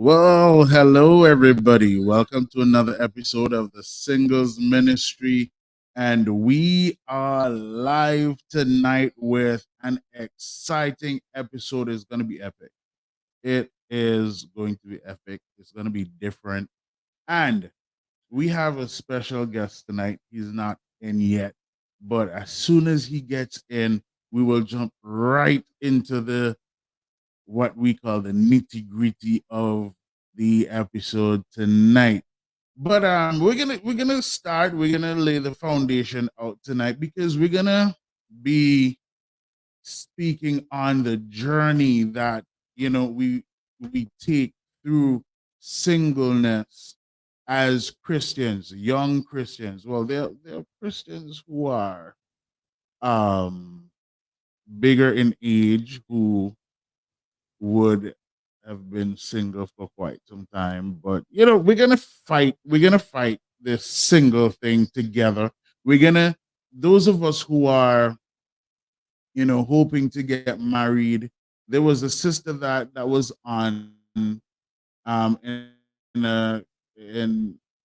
Well, hello everybody. Welcome to another episode of the Singles Ministry. And we are live tonight with an exciting episode. It's going to be epic. It is going to be epic. It's going to be different. And we have a special guest tonight. He's not in yet, but as soon as he gets in, we will jump right into the what we call the nitty gritty of the episode tonight. But we're gonna start. We're gonna lay the foundation out tonight because we're gonna be speaking on the journey that we take through singleness as Christians, young Christians. Well, they're Christians who are um bigger in age who would have been single for quite some time. But we're gonna fight this single thing together. We're gonna those of us who are, hoping to get married. There was a sister that was on in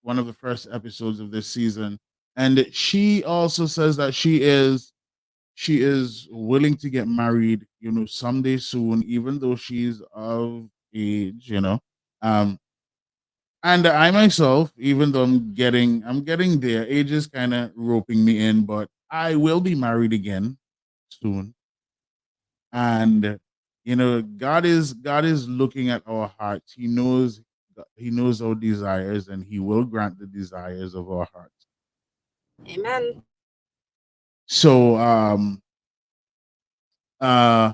one of the first episodes of this season. And she also says that she is willing to get married, someday soon, even though she's of age, Um, and I myself, even though I'm getting there, age is kind of roping me in, but I will be married again soon. And God is looking at our hearts. He knows our desires, and He will grant the desires of our hearts. Amen. So, uh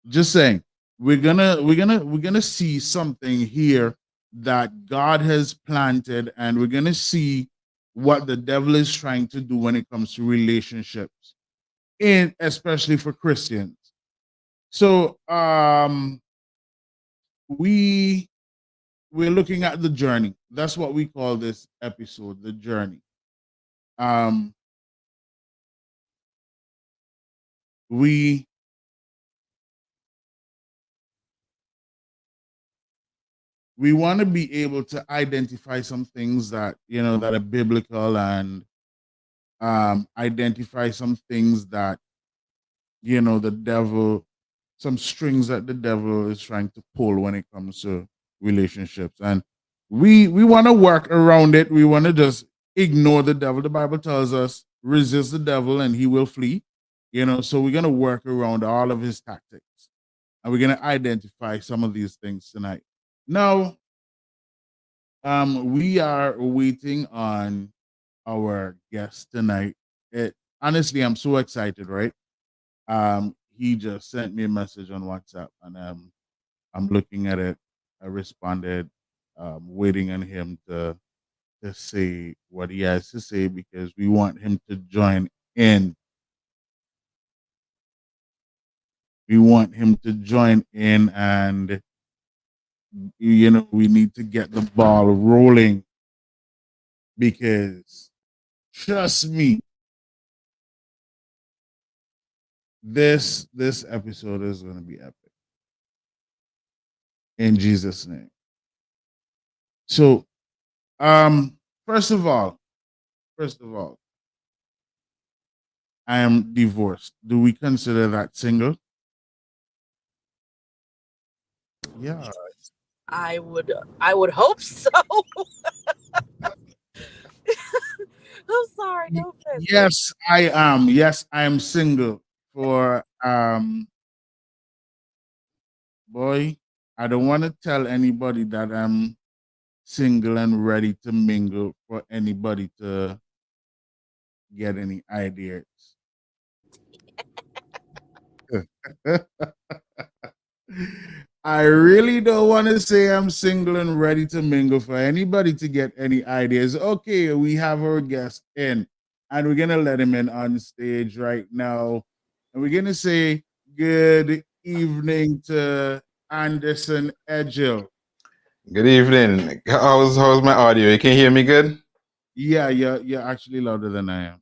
just saying, we're gonna see something here that God has planted, and we're gonna see what the devil is trying to do when it comes to relationships, in especially for Christians. So we we're looking at the journey. That's what we call this episode, the journey. um we we want to be able to identify some things that are biblical, and identify some things that the devil, some strings that the devil is trying to pull when it comes to relationships. And we want to work around it. We want to just ignore the devil. The Bible tells us, resist the devil and he will flee. So we're going to work around all of his tactics, and we're going to identify some of these things tonight. Now, we are waiting on our guest tonight. Honestly, I'm so excited, right? He just sent me a message on WhatsApp, and I'm looking at it. I responded, waiting on him to say what he has to say, because we want him to join in. We want him to join in, and we need to get the ball rolling, because trust me, this episode is going to be epic, in Jesus' name. So, um, first of all, first of all, I am divorced. Do we consider that single? Yeah. I would I would hope so. I'm sorry, no offense. Yes, I am. Yes, I am single. For boy, I don't want to tell anybody that I'm single and ready to mingle for anybody to get any ideas. I really don't want to say I'm single and ready to mingle for anybody to get any ideas. Okay, we have our guest in, and we're gonna let him in on stage right now. And we're gonna say good evening to Anderson Edgel. Good evening. How's my audio? You can hear me good? Yeah, you're actually louder than I am.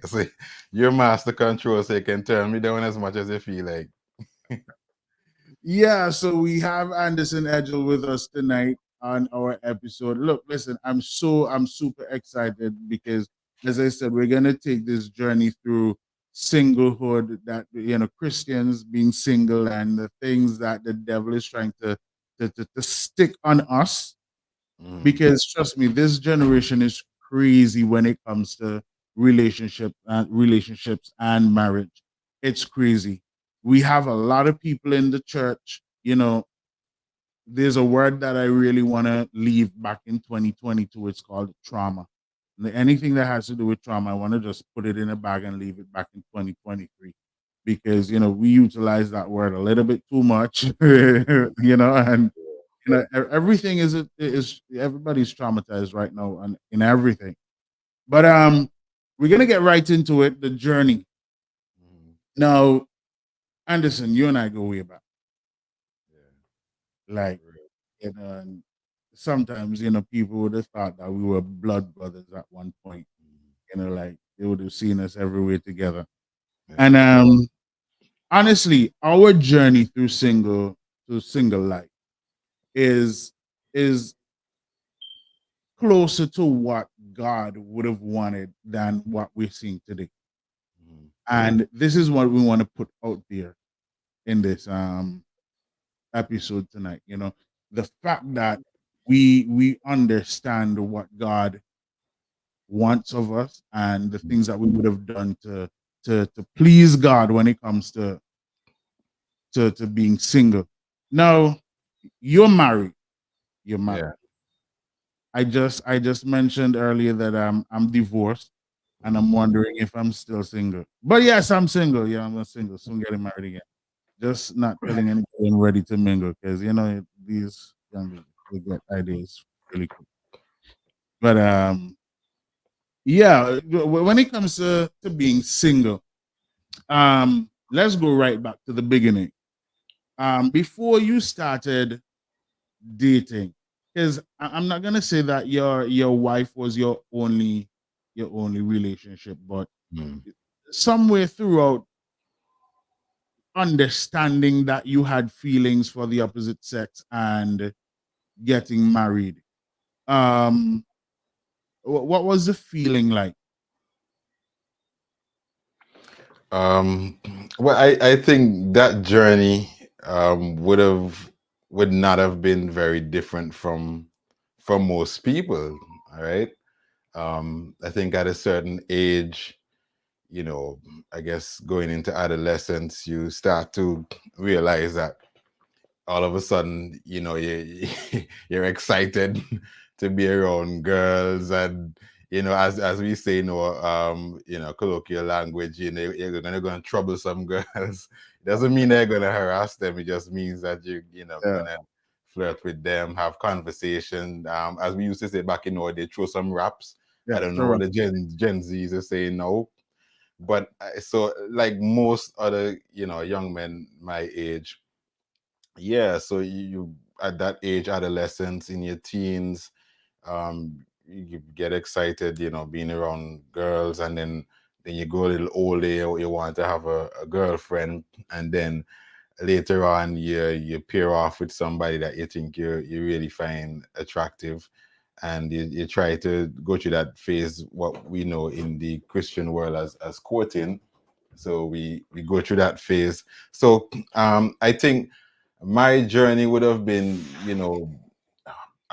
See, you're master control, so you can turn me down as much as you feel like. Yeah, so we have Anderson Edgel with us tonight on our episode. Look, listen, I'm super excited because as I said, we're gonna take this journey through singlehood, that Christians being single and the things that the devil is trying to stick on us. Because trust me, this generation is crazy when it comes to relationships and marriage. It's crazy. We have a lot of people in the church. There's a word that I really want to leave back in 2022. It's called trauma. Anything that has to do with trauma, I want to just put it in a bag and leave it back in 2023 because we utilize that word a little bit too much, and everything is everybody's traumatized right now and in everything. But we're gonna get right into it, the journey. Now, Anderson, you and I go way back. Like, and sometimes people would have thought that we were blood brothers at one point. Like they would have seen us everywhere together. And honestly, our journey through single life is closer to what God would have wanted than what we're seeing today. And this is what we want to put out there in this episode tonight. The fact that we understand what God wants of us and the things that we would have done to please God when it comes to being single. Now, you're married. You're married. Yeah. I just mentioned earlier that I'm divorced and I'm wondering if I'm still single. But yes, I'm single. Yeah, I'm single. Soon getting married again. Just not telling anybody I'm ready to mingle because these young people they get ideas really quick. But yeah, when it comes to being single, let's go right back to the beginning. Before you started dating, because I'm not gonna say that your wife was your only relationship, but somewhere throughout understanding that you had feelings for the opposite sex and getting married, what was the feeling like? Well, I think that journey would not have been very different from most people. All right. I think at a certain age, I guess going into adolescence, you start to realize that all of a sudden, you're excited to be around girls, and as we say, colloquial language, you're gonna go and trouble some girls. It doesn't mean they're gonna harass them. It just means that you're gonna flirt with them, have conversation. As we used to say back in our day, throw some raps. I don't know what the Gen Zs are saying now, but so like most other young men my age, yeah, so you at that age, adolescence, in your teens, you get excited, being around girls, and then you go a little older, you want to have a girlfriend, and then later on you pair off with somebody that you think you really find attractive, and you try to go through that phase, what we know in the Christian world as courting. So we go through that phase. So I think my journey would have been,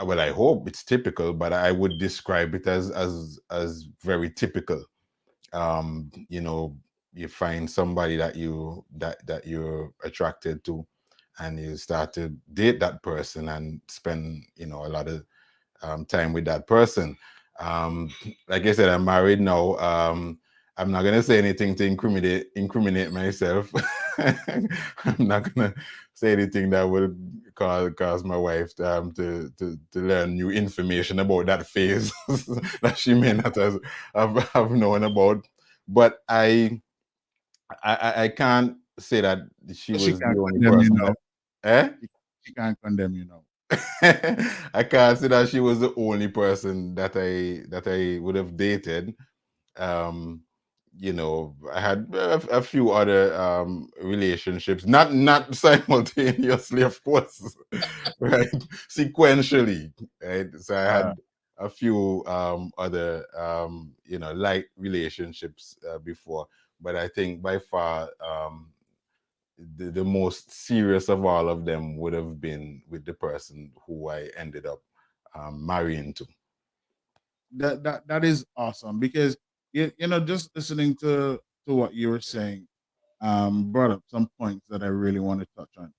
well, I hope it's typical, but I would describe it as very typical. You find somebody that you're attracted to, and you start to date that person and spend a lot of time with that person. Like I said, I'm married now. I'm not gonna say anything to incriminate myself. I'm not gonna say anything that will cause my wife to learn new information about that phase that she may not have known about. But I can't say that she was the only person. She can't condemn you now. I can't say that she was the only person that I would have dated. I had a few other relationships, not simultaneously, of course, right? Sequentially, right? So I Uh, had a few other light relationships before, but I think by far the most serious of all of them would have been with the person who I ended up marrying to. that is awesome because just listening to what you were saying brought up some points that I really want to touch on.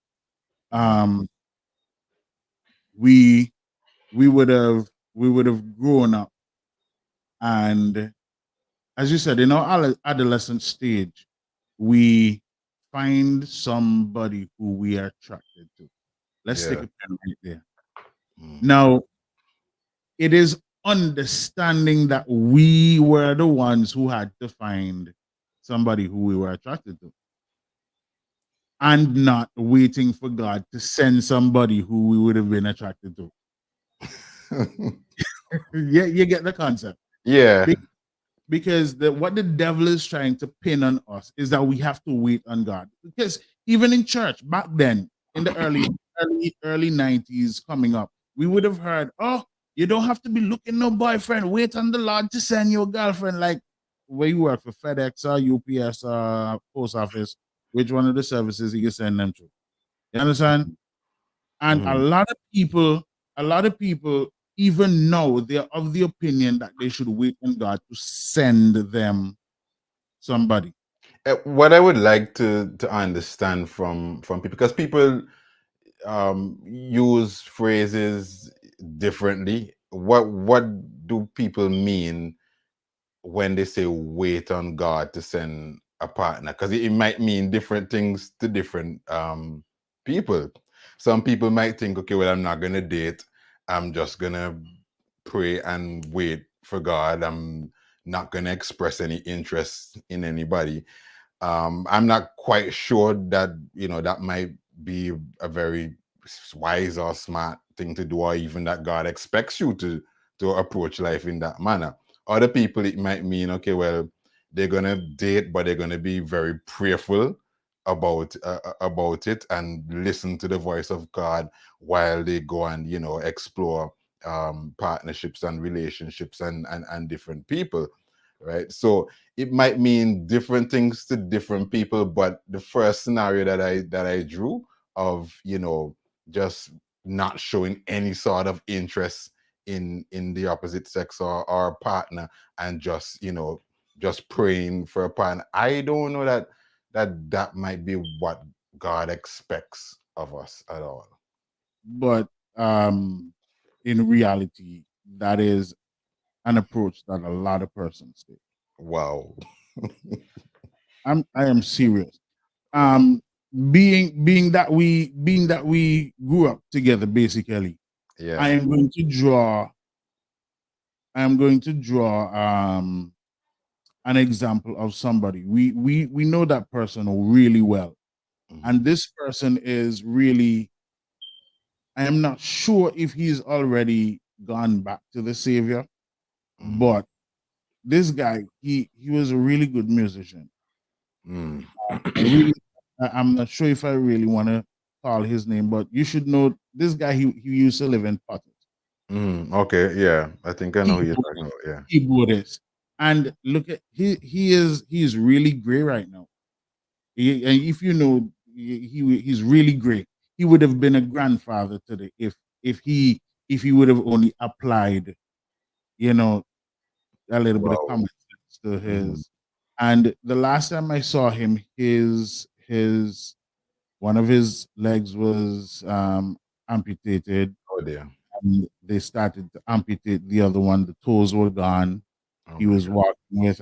Mhm. Um, we we would have grown up, and as you said, in our adolescent stage, we find somebody who we are attracted to. Let's take Yeah. a pen right there. Mm. Now, it is understanding that we were the ones who had to find somebody who we were attracted to, and not waiting for God to send somebody who we would have been attracted to. Yeah, you get the concept. Yeah. Because what the devil is trying to pin on us is that we have to wait on God. Because even in church back then, in the early 90s coming up, we would have heard, "Oh, you don't have to be looking no boyfriend. Wait on the Lord to send your girlfriend." Like where you work for FedEx or UPS or post office, which one of the services you can send them to. You understand? And a Mhm. lot of people, even now, they're of the opinion that they should wait on God to send them somebody. What I would like to understand from people, because people use phrases differently. What do people mean when they say wait on God to send a partner? Because it might mean different things to different people. Some people might think, okay, well, I'm not gonna date. I'm just gonna pray and wait for God. I'm not gonna express any interest in anybody. I'm not quite sure that that might be a very wise or smart thing to do, or even that God expects you to approach life in that manner. Other people, it might mean, okay, well, they're gonna date, but they're gonna be very prayerful about it and listen to the voice of God while they go and explore partnerships and relationships and different people, right? So it might mean different things to different people, but the first scenario that I drew of just not showing any sort of interest in the opposite sex or partner, and just praying for a partner, I don't know that might be what God expects of us at all. But in reality, that is an approach that a lot of persons take. Wow. I am serious. Um, being that we grew up together, basically, I Yeah. am going to draw. I am going to draw an example of somebody. We know that person really well, Mhm. and this person is really. I am not sure if he's already gone back to the Savior, Mhm. but this guy, he was a really good musician. Mm. I really, I'm not sure if I really want to call his name, but you should know this guy. He used to live in Potters. Okay, yeah, I think I know who you're talking Keyboardist, about. Yeah. keyboardist, and look at he is really great right now. And if you know, he's really great. He would have been a grandfather today if he would have only applied, you know, a little bit of Wow. common sense to Mhm. his. And the last time I saw him, his one of his legs was amputated, Oh dear. and they started to amputate the other one. The toes were gone. Oh He my was God. walking with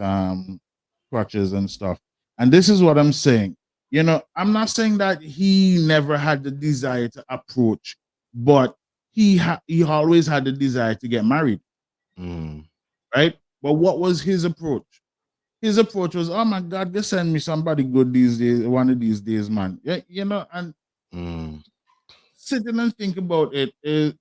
crutches and stuff. And this is what I'm saying. I'm not saying that he never had the desire to approach, but he always had the desire to get married, Mm. right? But what was his approach? His approach was, "Oh my God, just send me somebody good these days, one of these days, man." Yeah, and Mm. sitting and think about it is,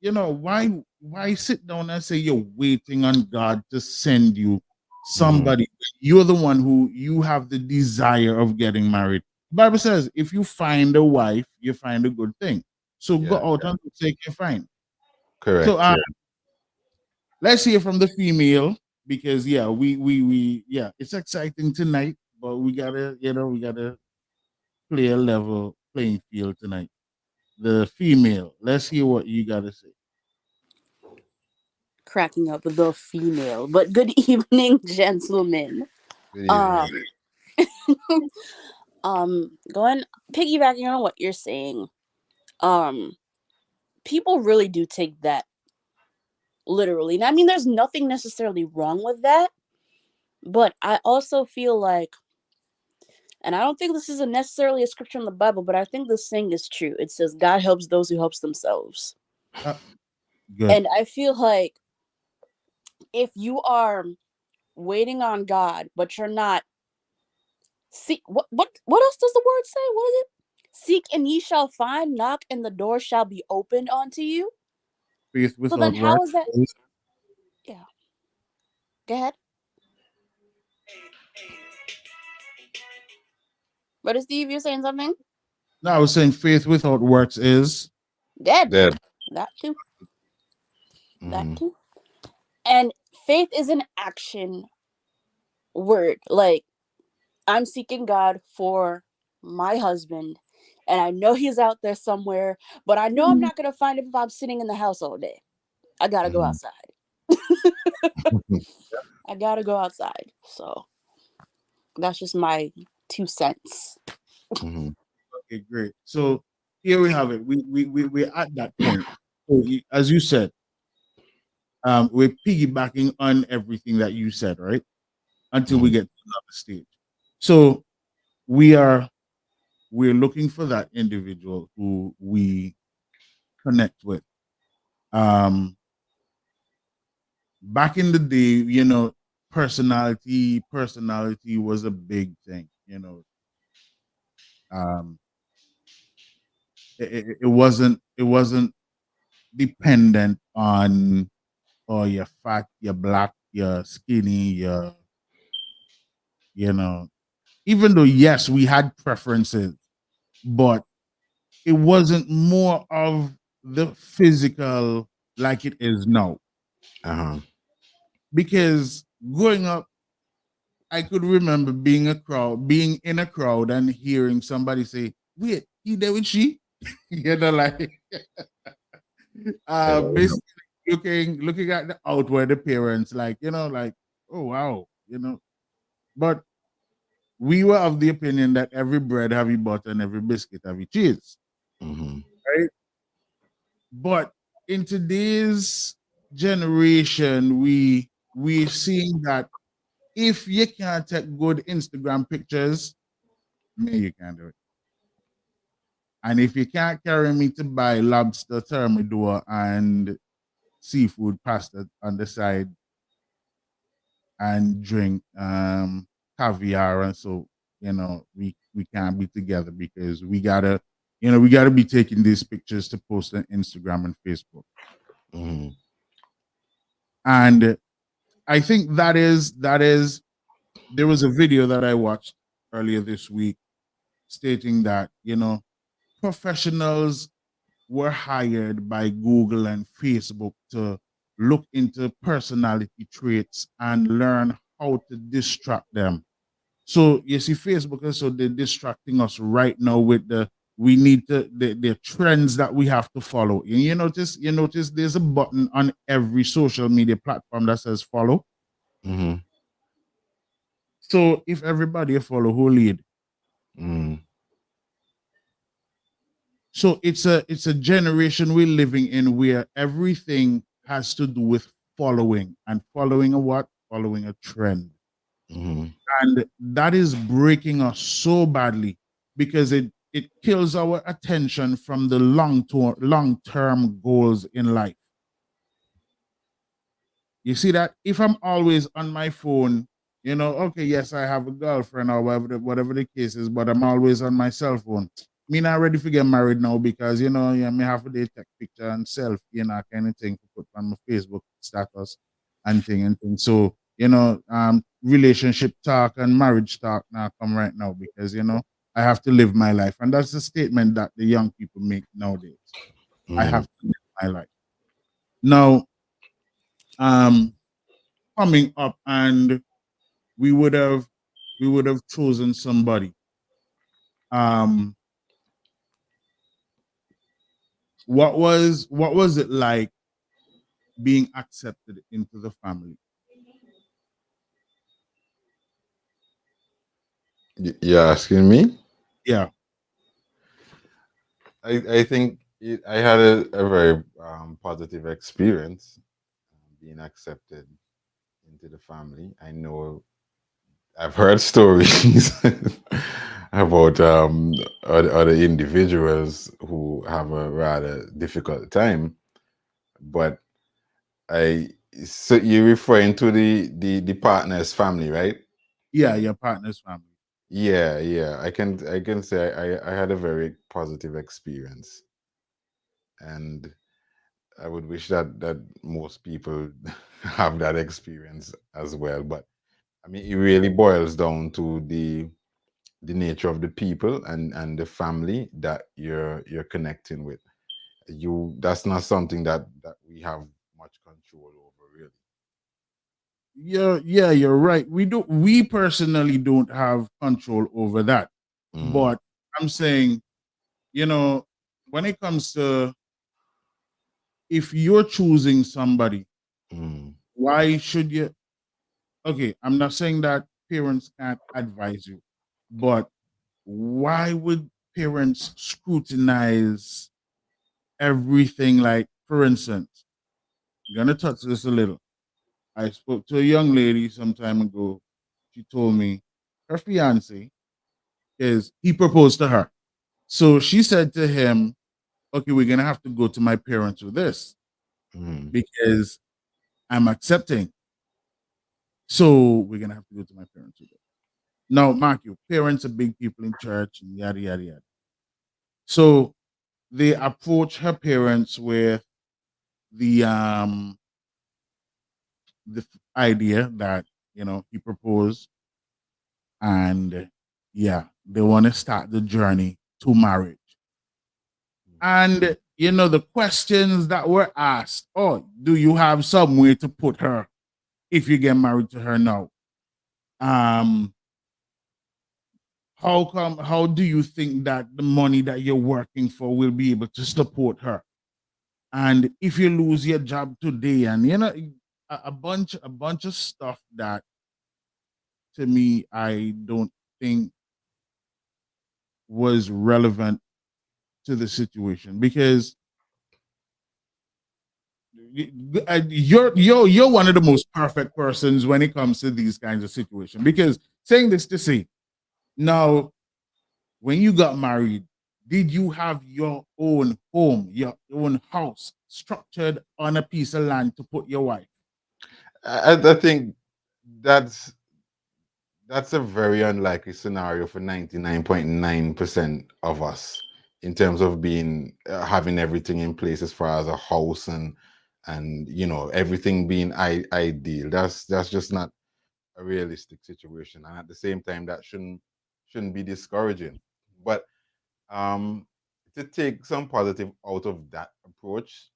why sit down and say you're waiting on God to send you somebody, you're the one who you have the desire of getting married. The Bible says, if you find a wife, you find a good thing. So go Yeah. out and take your find. So Correct. Yeah. let's hear from the female because yeah, we yeah, it's exciting tonight, but we gotta we gotta play a level playing field tonight. The female, let's hear what you gotta say. Cracking up with the female. But good evening, gentlemen. Good Um, evening. going piggybacking on what you're saying. Um, People really do take that literally. And I mean, there's nothing necessarily wrong with that, but I also feel like, and I don't think this is necessarily a scripture in the Bible, but I think this thing is true. It says God helps those who helps themselves. Uh, good. And I feel like if you are waiting on God, but you're not see what else does the word say? What is it? Seek and ye shall find, knock and the door shall be opened unto you. Faith So then without how work. is that? Yeah. Go ahead. Brother Steve, you're saying something? No, I was saying faith without works is Dead. Dead. That too. That Mhm. too. And faith is an action word. Like, I'm seeking God for my husband, and I know he's out there somewhere, but I know I'm not gonna find him if I'm sitting in the house all day. I gotta go Mhm. outside. I gotta go outside. So that's just my 2 cents. Mhm. okay, great. So here we have it. We're at that point. So as you said, we're piggybacking on everything that you said, right? Until we Mhm. get to another stage. So we're looking for that individual who we connect with. Back in the day, personality was a big thing. Um, it wasn't dependent on you're fat, you're black, you're skinny, you know. Even though yes, we had preferences, but it wasn't more of the physical like it is now. Uh-huh. Because growing up, I could remember being in a crowd and hearing somebody say, "Wait, he there with she?" Like Yeah. basically looking at the outward appearance, like like, oh wow, But we were of the opinion that every bread have you butter and every biscuit have you cheese, Mhm. right? But in today's generation, we're seeing that if you can't take good Instagram pictures, me you can't do it. And if you can't carry me to buy lobster thermidor and seafood pasta on the side and drink caviar, and so we can't be together because we gotta be taking these pictures to post on Instagram and Facebook. Mhm. And I think that is there was a video that I watched earlier this week stating that professionals were hired by Google and Facebook to look into personality traits and learn how to distract them. So you see, Facebook is so they're distracting us right now with we need the trends that we have to follow. And you notice there's a button on every social media platform that says follow. Mhm. So if everybody follow, who lead? Mhm. So it's a generation we're living in where everything has to do with following and following a what? Following a trend. Mhm. And that is breaking us so badly because it kills our attention from the long-term goals in life. You see that if I'm always on my phone, okay, yes, I have a girlfriend or whatever the case is, but I'm always on my cell phone. Me not ready to get married now because yeah, me have to take picture and selfie, kind of thing to put on my Facebook status and thing and thing. So relationship talk and marriage talk now come right now because I have to live my life, and that's the statement that the young people make nowadays. I Mm, have to live my life now. Um, coming up, and we would have chosen somebody. Um, what was it like being accepted into the family? you're asking me? Yeah, I think I had a very positive experience being accepted into the family. I know I've heard stories about other individuals who have a rather difficult time, but I so you're referring to the partner's family, right? yeah, your partner's family. Yeah, yeah. I can say I had a very positive experience, and I would wish that most people have that experience as well. But I mean, it really boils down to the nature of the people and the family that you're connecting with. That's not something that we have much control over, really. Yeah, you're right. We personally don't have control over that. Mm, But I'm saying, you know, when it comes to if you're choosing somebody, mm, why should you? Okay, I'm not saying that parents can't advise you, but why would parents scrutinize everything? Like, for instance, I'm gonna touch this a little. I spoke to a young lady some time ago. She told me her fiance is he proposed to her. So she said to him, okay, we're gonna have to go to my parents with this mm, because I'm accepting. So we're gonna have to go to my parents with it. Now, mark you, parents are big people in church and yada yada yada. So they approach her parents with the um the idea that he proposed, and yeah, they want to start the journey to marriage. And the questions that were asked, oh, do you have some way to put her if you get married to her now? Um, how do you think that the money that you're working for will be able to support her? And if you lose your job today, and a bunch of stuff that to me I don't think was relevant to the situation because you're one of the most perfect persons when it comes to these kinds of situations. Because saying this to say, now, when you got married, did you have your own home, your own house structured on a piece of land to put your wife? I think that's that's a very unlikely scenario for 99.9% of us in terms of being having everything in place as far as a house and everything being ideal. That's just not a realistic situation, and at the same time that shouldn't be discouraging. But um to take some positive out of that approach,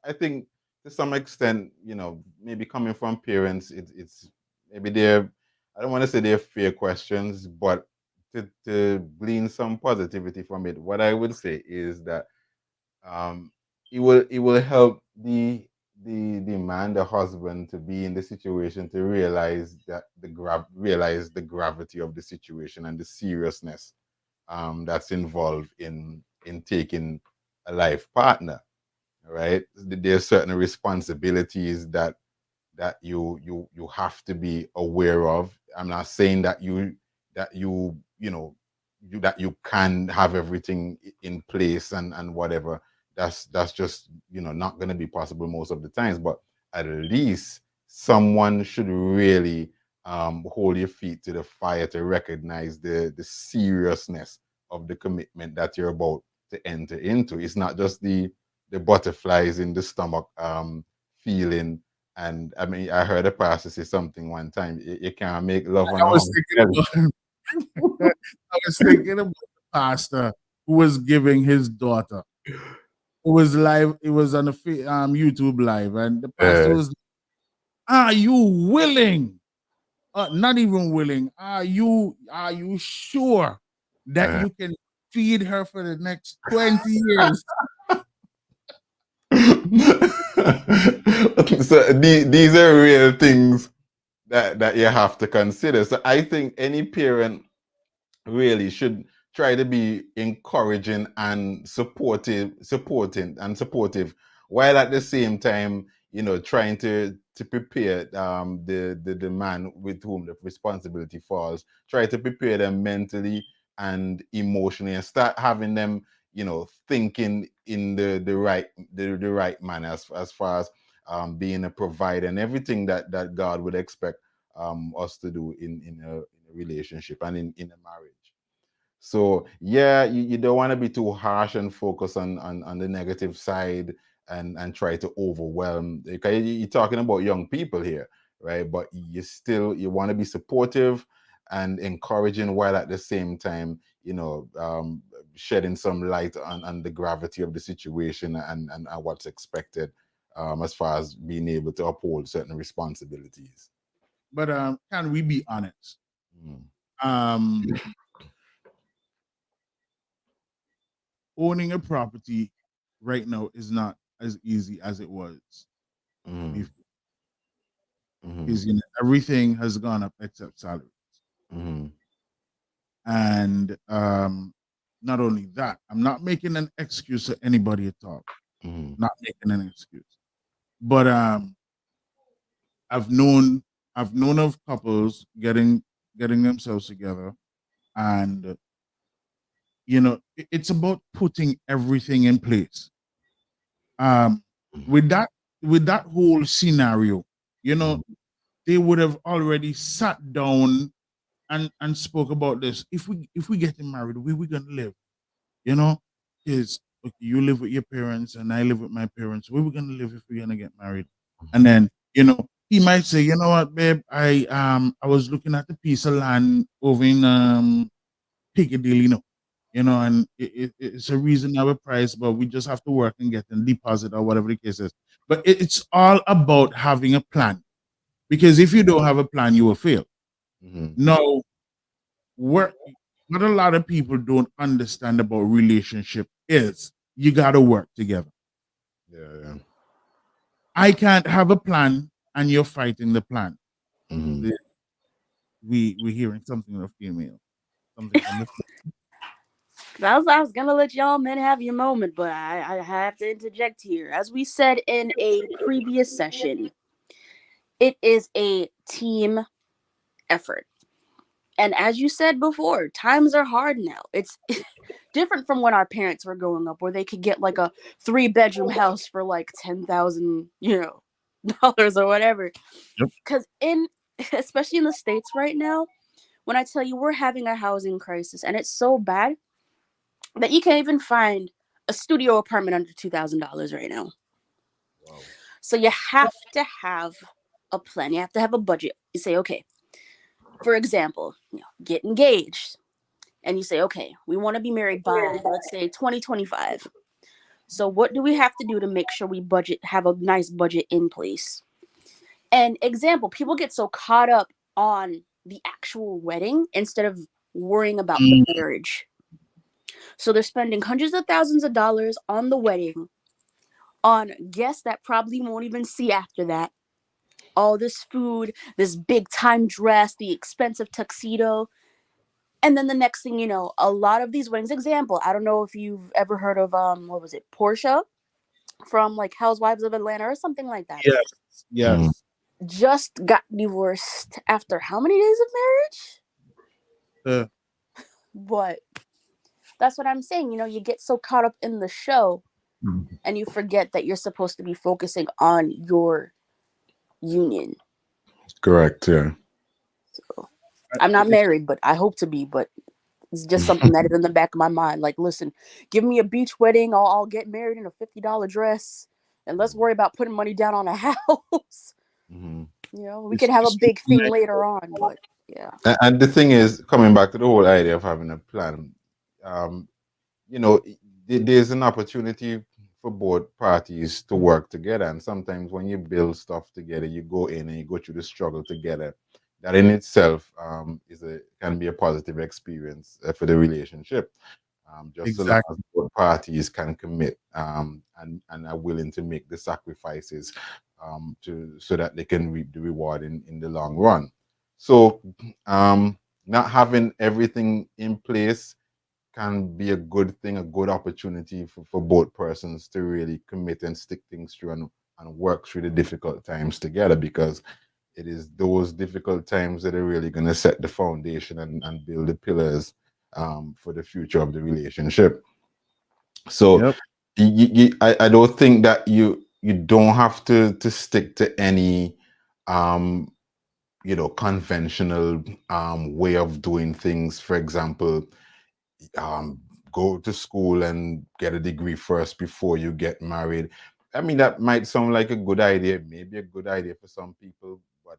I think to some extent, maybe coming from parents, it's maybe they're, I don't want to say they're fair questions, but to glean some positivity from it, what I would say is that um, it will help the man, the husband, to be in the situation, to realize realize the gravity of the situation and the seriousness that's involved in taking a life partner. Right? There's certain responsibilities that you have to be aware of. I'm not saying that that you can have everything in place and whatever. That's just not going to be possible most of the times. But at least someone should really hold your feet to the fire to recognize the seriousness of the commitment that you're about to enter into. It's not just the butterflies in the stomach feeling And I mean, I heard a pastor say something one time. You can't make love on I a was hungry thinking about I was thinking about the pastor who was giving his daughter. It was live. It was on a YouTube live, and the pastor was, "Are you willing? Not even willing. Are you sure that you can feed her for the next 20 years?" So these are real things that you have to consider. So I think any parent really should try to be encouraging and supportive, while at the same time, trying to prepare the man with whom the responsibility falls. Try to prepare them mentally and emotionally, and start having them, thinking in the right manner, as far as being a provider and everything that God would expect us to do in a relationship and in a marriage. So yeah, you don't want to be too harsh and focus on the negative side, and try to overwhelm, because you're talking about young people here, right? But you want to be supportive and encouraging, while at the same time, shedding some light on the gravity of the situation, and what's expected, as far as being able to uphold certain responsibilities. But can we be honest? Mm. Owning a property right now is not as easy as it was before. Because everything has gone up except salaries. And not only that, I'm not making an excuse for anybody at all. Not making an excuse. But I've known of couples getting themselves together, and it's about putting everything in place. With that whole scenario, they would have already sat down and spoke about this. If we getting married, where we gonna live? Is okay, you live with your parents and I live with my parents. Where we gonna live if we're gonna get married? And then he might say, you know what, babe, I was looking at the piece of land over in Piccadilly, and it's a reasonable price, but we just have to work and get a deposit or whatever the case is. But it's all about having a plan, because if you don't have a plan, you will fail. Now, what a lot of people don't understand about relationship is you got to work together. Yeah. I can't have a plan and you're fighting the plan. We're hearing something of a female. Something from the I was gonna let y'all men have your moment, but I have to interject here. As we said in a previous session, it is a team effort. And as you said before, times are hard now. It's different from when our parents were growing up, where they could get like a 3-bedroom house for like $10,000, dollars or whatever. Because especially in the States right now, when I tell you we're having a housing crisis, and it's so bad that you can't even find a studio apartment under $2,000 right now. Wow. So you have to have a plan. You have to have a budget. You say, okay, for example, get engaged. And you say, okay, we want to be married by, let's say, 2025. So what do we have to do to make sure we have a nice budget in place? And example, people get so caught up on the actual wedding instead of worrying about the marriage. So they're spending hundreds of thousands of dollars on the wedding, on guests that probably won't even see after that. All this food, this big time dress, the expensive tuxedo. And then the next thing you know, a lot of these weddings, example, I don't know if you've ever heard of, what was it, Portia from like Housewives of Atlanta or something like that. Yes. Just got divorced after how many days of marriage? But that's what I'm saying. You get so caught up in the show and you forget that you're supposed to be focusing on your union. Correct, yeah. So I'm not married, but I hope to be, but it's just something that is in the back of my mind. Like, listen, give me a beach wedding. I'll get married in a $50 dress, and let's worry about putting money down on a house. Mhm. You know, we could have a big thing later on, but yeah. And the thing is, coming back to the whole idea of having a plan, you know, there's an opportunity for both parties to work together. And sometimes when you build stuff together, you go in and you go through the struggle together. That in itself can be a positive experience for the relationship. Just so long as Exactly. both parties can commit and are willing to make the sacrifices so that they can reap the reward in the long run. So not having everything in place can be a good thing, a good opportunity for both persons to really commit and stick things through and work through the difficult times together, because it is those difficult times that are really going to set the foundation and build the pillars for the future of the relationship. So Yep. I don't think that you don't have to stick to any conventional way of doing things. For example, go to school and get a degree first before you get married. I mean, that might sound like a good idea, maybe a good idea for some people, but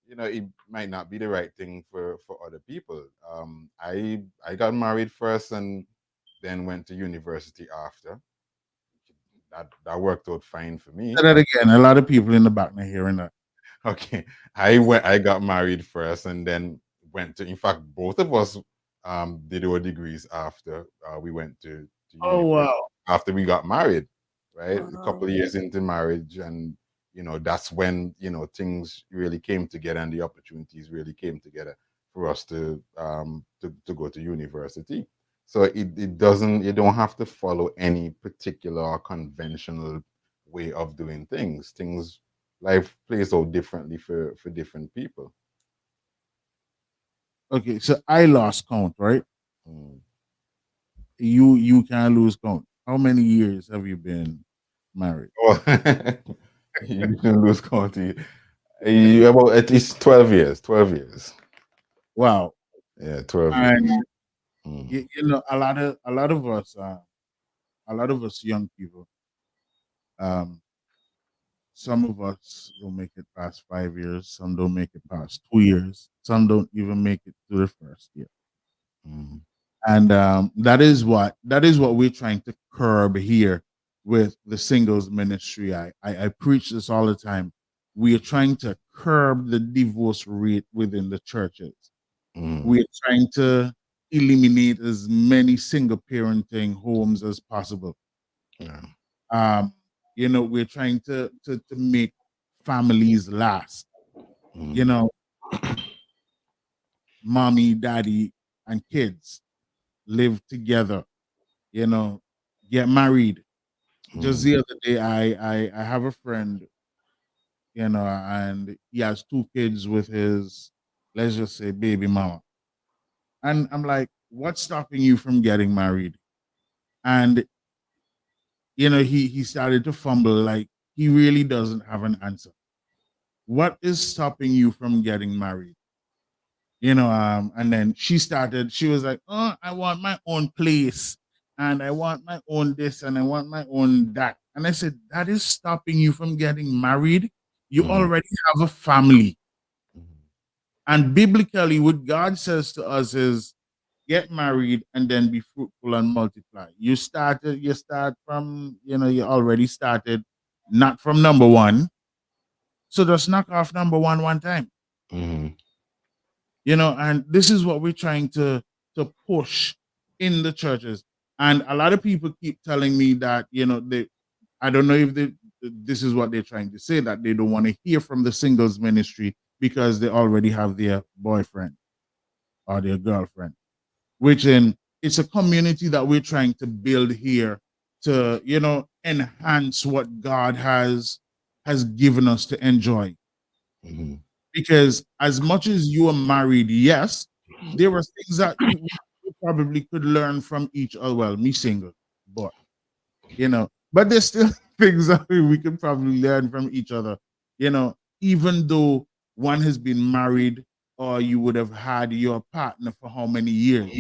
it might not be the right thing for other people. I got married first and then went to university after. That worked out fine for me. Say that again. A lot of people in the back are hearing that. Okay, I got married first and then went to. In fact, both of us did our degrees after we went to Oh university wow. after we got married, right? A couple of Wow. years into marriage, and that's when things really came together and the opportunities really came together for us to go to university. So it doesn't, you don't have to follow any particular or conventional way of doing things. Life plays out differently for different people. Okay, so I lost count, right? Mm. You can't lose count. How many years have you been married? Well, you can lose count. About at least 12 years. 12 years. Wow. Yeah, 12 years. And Mm. a lot of us young people, um, some of us don't make it past 5 years, some don't make it past 2 years, some don't even make it to the first year. Mm. And that is what we're trying to curb here with the singles ministry. I preach this all the time. We are trying to curb the divorce rate within the churches. Mm. We're trying to eliminate as many single parenting homes as possible. Yeah. We're trying to make families last. Mm. Mommy, daddy, and kids live together. Get married. Just Mm. the other day, I have a friend, and he has 2 kids with his, let's just say, baby mama. And I'm like, what's stopping you from getting married? And he started to fumble, like he really doesn't have an answer. What is stopping you from getting married? And then she was like, oh, I want my own place and I want my own this and I want my own that. And I said, that is stopping you from getting married. You Mm. already have a family. Mm. And biblically, what God says to us is get married and then be fruitful and multiply. You start from, you already started not from number one. So just knock off number one time. Mm. And this is what we're trying to push in the churches. And a lot of people keep telling me that, I don't know if this is what they're trying to say, that they don't want to hear from the singles ministry because they already have their boyfriend or their girlfriend, which it's a community that we're trying to build here to, enhance what God has given us to enjoy. Mm. Because as much as you are married, yes, there were things that we probably could learn from each other. Well, me single, but but there's still things that we could probably learn from each other. Even though one has been married or you would have had your partner for how many years,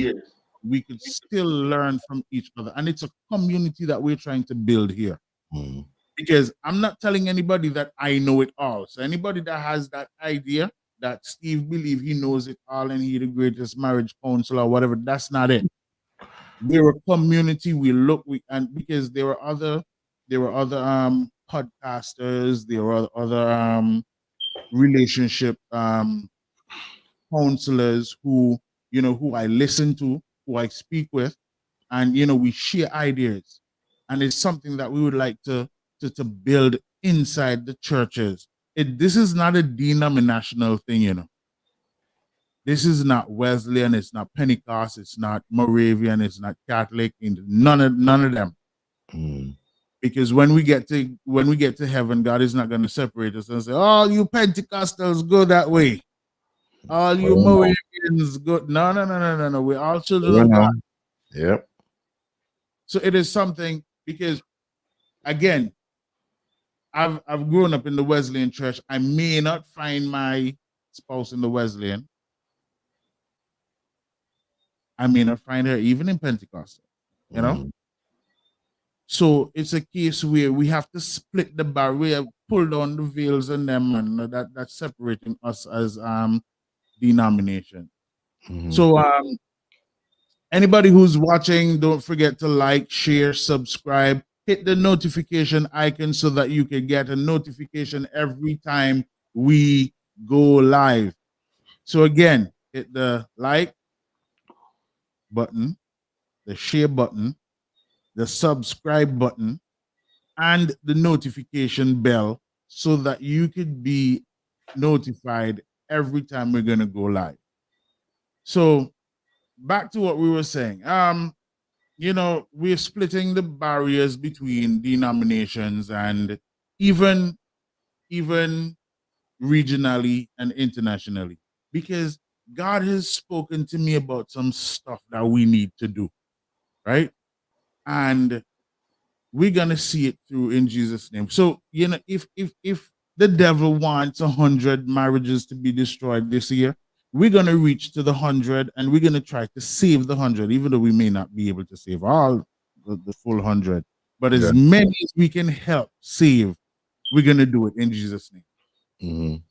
we could still learn from each other. And it's a community that we're trying to build here. Mm. because I'm not telling anybody that I know it all. So anybody that has that idea that Steve believe he knows it all and he the greatest marriage counselor or whatever, that's not it. We're a community. And because there were other podcasters, there were other relationship counselors who who I listen to, who I speak with, and we share ideas, and it's something that we would like to build inside the churches. This is not a denominational thing. This is not Wesleyan, it's not Pentecost, it's not Moravian, it's not Catholic, none of them. Because when we get to heaven, God is not going to separate us and say, "All you Pentecostals go that way. All you Moravians go." No. We're all children of God. Yep. So it is something, because again, I've grown up in the Wesleyan church. I may not find my spouse in the Wesleyan. I may not find her even in Pentecostal, So it's a case where we have to split the barrier, pull down the veils on them, and that's separating us as denomination. So anybody who's watching, don't forget to like, share, subscribe, hit the notification icon so that you can get a notification every time we go live. So again, hit the like button, the share button, the subscribe button, and the notification bell so that you could be notified every time we're going to go live. So back to what we were saying. We're splitting the barriers between denominations and even regionally and internationally, because God has spoken to me about some stuff that we need to do, right? And we're gonna see it through in Jesus' name. So if the devil wants 100 marriages to be destroyed this year, we're gonna reach to the 100, and we're gonna try to save the 100, even though we may not be able to save all the full 100. But as many as we can help save, we're gonna do it in Jesus' name.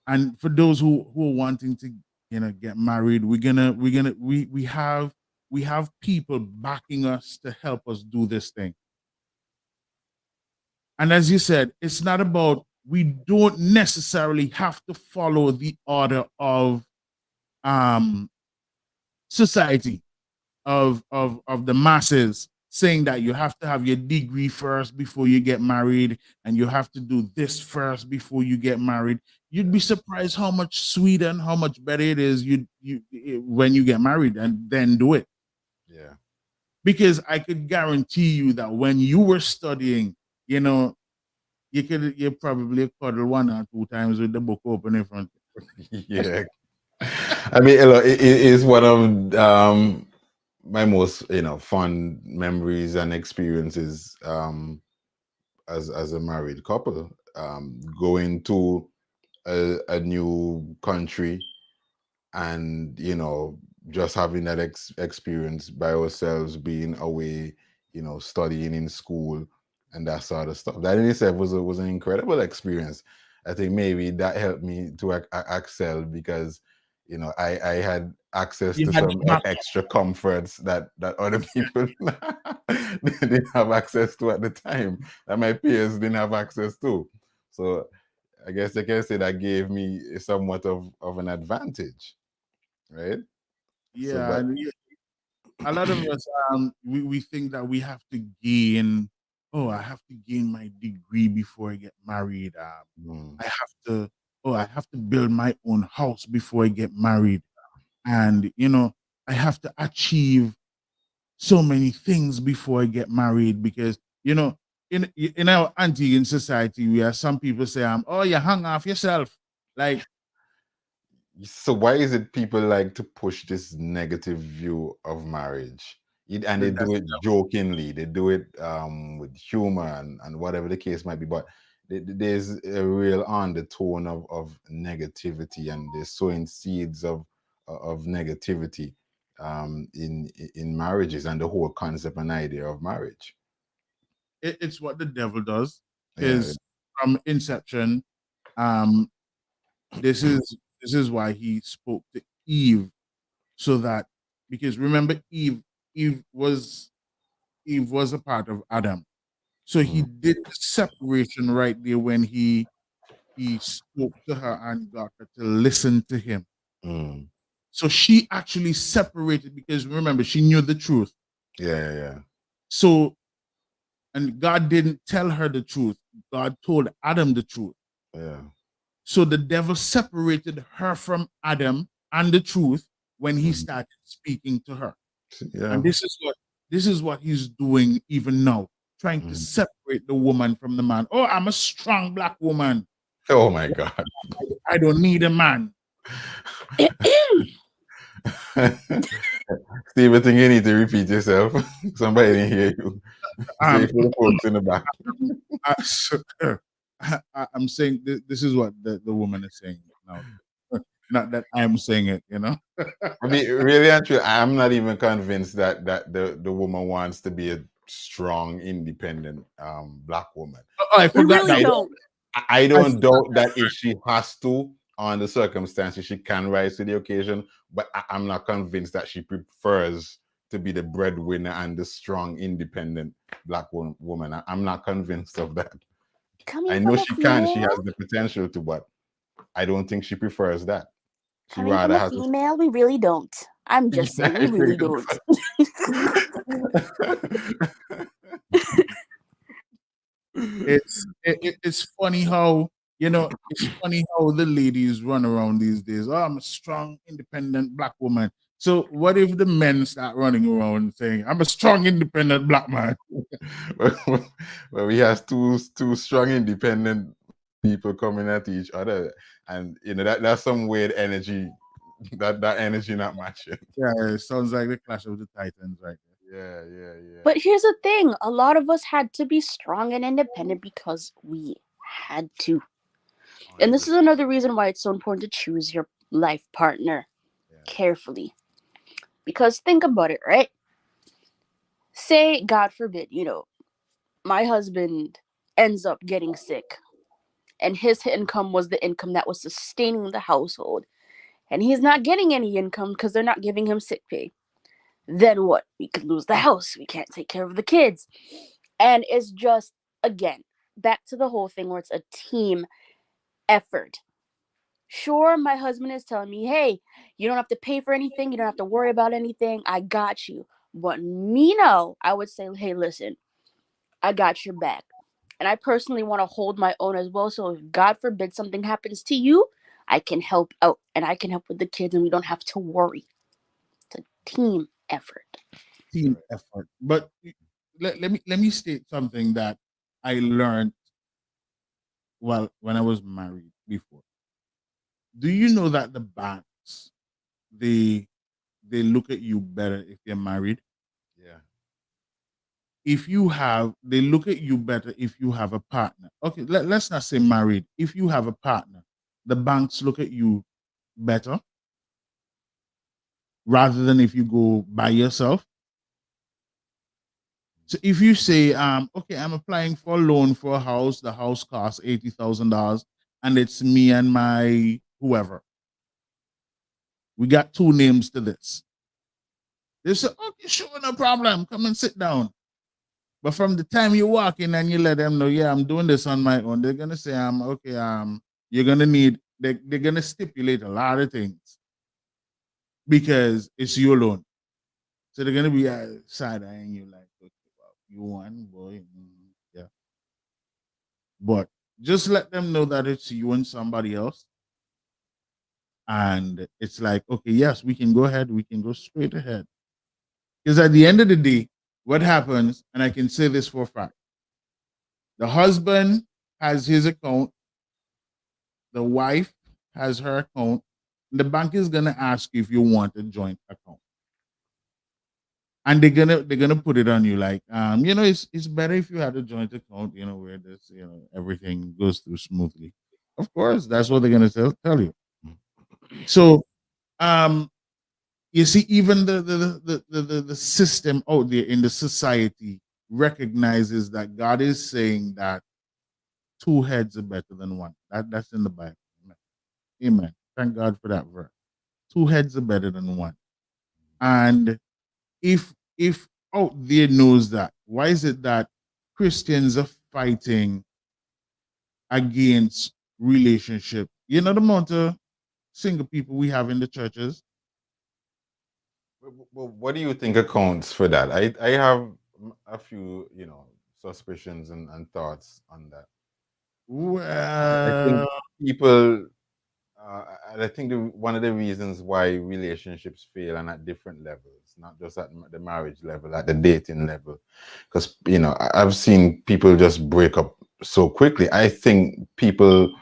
And for those who are wanting to get married, we have people backing us to help us do this thing. And as you said, it's not about, we don't necessarily have to follow the order of society, of the masses, saying that you have to have your degree first before you get married, and you have to do this first before you get married. You'd be surprised how much sweeter and how much better it is when you get married and then do it. Yeah. Because I could guarantee you that when you were studying, you probably cuddle 1 or 2 times with the book open in front of you. Yeah. I mean, it is one of my most fun memories and experiences as a married couple, going to a new country and just having that experience by ourselves, being away, studying in school and that sort of stuff. That in itself was an incredible experience. I think maybe that helped me to excel, because I had access to some extra comforts that other people didn't have access to at the time, that my peers didn't have access to. So I guess I can say that gave me somewhat of an advantage, right? Yeah, a lot of us we think that we have to gain. Oh, I have to gain my degree before I get married. I have to build my own house before I get married, and I have to achieve so many things before I get married, because in our Antiguan society, we have some people say, "Oh, you hung off yourself," like. So why is it people like to push this negative view of marriage? And they do it jokingly. They do it with humor and whatever the case might be. But there's a real undertone of negativity, and they're sowing seeds of negativity in marriages and the whole concept and idea of marriage. it's what the devil does. Yeah, Because from inception, um, this is why he spoke to Eve, so that, because remember Eve was Eve was a part of Adam. So he did the separation right there when he spoke to her and got her to listen to him. mm, So she actually separated, because remember, she knew the truth. yeah. So, and God didn't tell her the truth. God told Adam the truth. Yeah. So the devil separated her from Adam and the truth when he Mhm. started speaking to her. Yeah. And this is what he's doing even now, trying to Mhm. separate the woman from the man. Oh, I'm a strong black woman. Oh my God. I don't need a man. Steve, I think you need to repeat yourself. Somebody didn't hear you. Say Um, for the folks in the back. I'm saying this is what the woman is saying now. Not that I'm saying it, you know. I mean, really and truly, I'm not even convinced that the woman wants to be a strong, independent black woman. Oh, I We forgot really that. don't. I don't forgot doubt that if she has to, on the circumstances, she can rise to the occasion. But I'm not convinced that she prefers to be the breadwinner and the strong, independent black woman. I'm not convinced of that. Coming I know from a she can. She female, has the potential to, but I don't think she prefers that. She coming from rather a has female, we really don't. I'm just saying, we really don't. It's funny how, it's funny how the ladies run around these days. Oh, I'm a strong, independent black woman. So what if the men start running around saying, I'm a strong, independent black man? Well, we have two strong, independent people coming at each other, and that's some weird energy. That energy not matching. Yeah, it sounds like the Clash of the Titans right Yeah. But here's the thing, a lot of us had to be strong and independent because we had to. And this is another reason why it's so important to choose your life partner carefully. Because think about it, right? Say, God forbid, my husband ends up getting sick, and his income was the income that was sustaining the household, and he's not getting any income because they're not giving him sick pay. Then what? We could lose the house. We can't take care of the kids. And it's just, again, back to the whole thing where it's a team effort. Sure, my husband is telling me, hey, you don't have to pay for anything. You don't have to worry about anything. I got you. But me, no, I would say, hey, listen, I got your back. And I personally want to hold my own as well. So if God forbid something happens to you, I can help out and I can help with the kids and we don't have to worry. It's a team effort. team effort. But let me state something that I learned when I was married before. Do you know that the banks they look at you better if you're married? Yeah. They look at you better if you have a partner. Okay, let's not say married. If you have a partner, the banks look at you better rather than if you go by yourself. So if you say, okay, I'm applying for a loan for a house, the house costs $80,000, and it's me and my whoever. We got two names to this. They say, okay, sure, no problem. Come and sit down. But from the time you walk in and you let them know, yeah, I'm doing this on my own, they're gonna say, okay, you're gonna need they're gonna stipulate a lot of things because it's your loan. So they're gonna be side eyeing you like, okay, well, you won, boy. Yeah. But just let them know that it's you and somebody else. And it's like, okay, yes, we can go ahead, we can go straight ahead. Because at the end of the day, what happens, and I can say this for a fact, the husband has his account, the wife has her account, the bank is gonna ask you if you want a joint account. And they're gonna put it on you like, it's better if you had a joint account, where this, everything goes through smoothly. Of course, that's what they're gonna tell you. So you see, even the system out there in the society recognizes that God is saying that two heads are better than one. That's in the Bible. Amen. Thank God for that verse. Two heads are better than one. And if out there knows that, why is it that Christians are fighting against relationship? You know the amount of single people we have in the churches. Well, what do you think accounts for that? I have a few, suspicions and thoughts on that. I think Well, people, and I think one of the reasons why relationships fail and at different levels, not just at the marriage level, at the dating level, because I've seen people just break up so quickly. I think people,